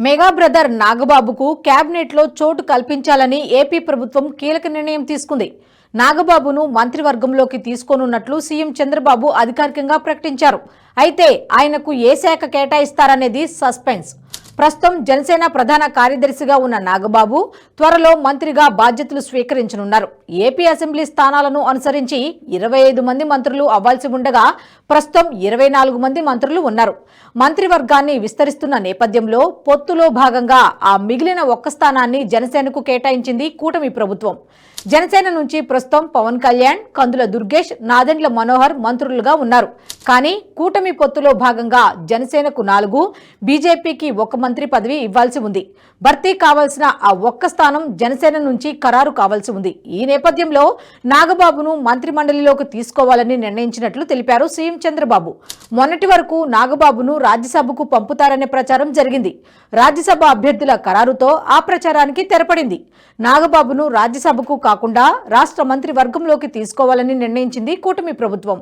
Mega brother నాగబాబుకు కేబినెట్లో చోటు కల్పించాలని ఏపీ ప్రభుత్వం కీలక నిర్ణయం తీసుకుంది. నాగబాబును మంత్రివర్గంలోకి తీసుకోనున్నట్లు సీఎం చంద్రబాబు అధికారికంగా ప్రకటించారు. అయితే ఆయనకు ఏ శాఖ కేటాయిస్తారనేది సస్పెన్స్. ప్రస్తుతం జనసేన ప్రధాన కార్యదర్శిగా ఉన్న నాగబాబు త్వరలో మంత్రిగా బాధ్యతలు స్వీకరించనున్నారు. ఏపీ అసెంబ్లీ స్థానాలను అనుసరించి 25 మంది మంత్రులు అవ్వాల్సి ఉండగా ప్రస్తుతం 24 మంది మంత్రులు ఉన్నారు. మంత్రివర్గాన్ని విస్తరిస్తున్న నేపథ్యంలో పొత్తులో భాగంగా ఆ మిగిలిన ఒక్క స్థానాన్ని జనసేనకు కేటాయించింది కూటమి ప్రభుత్వం. జనసేన నుంచి ప్రస్తుతం పవన్ కళ్యాణ్, కందుల దుర్గేష్, నాదెండ్ల మనోహర్ మంత్రులుగా ఉన్నారు. కానీ కూటమి పొత్తులో భాగంగా జనసేనకు 4, బీజేపీకి 1 మంత్రి పదవి ఇవ్వాల్సి ఉంది. భర్తీ కావాల్సిన ఆ ఒక్క స్థానం జనసేన నుంచి ఖరారు కావాల్సి ఉంది. ఈ నేపథ్యంలో నాగబాబును మంత్రిమండలిలోకి తీసుకోవాలని నిర్ణయించినట్లు తెలిపారు సీఎం చంద్రబాబు. మొన్నటి వరకు నాగబాబును రాజ్యసభకు పంపుతారనే ప్రచారం జరిగింది. రాజ్యసభ అభ్యర్థుల ఖరారుతో ఆ ప్రచారానికి తెరపడింది. నాగబాబును రాజ్యసభకు కాకుండా రాష్ట్ర మంత్రి వర్గంలోకి తీసుకోవాలని నిర్ణయించింది కూటమి ప్రభుత్వం.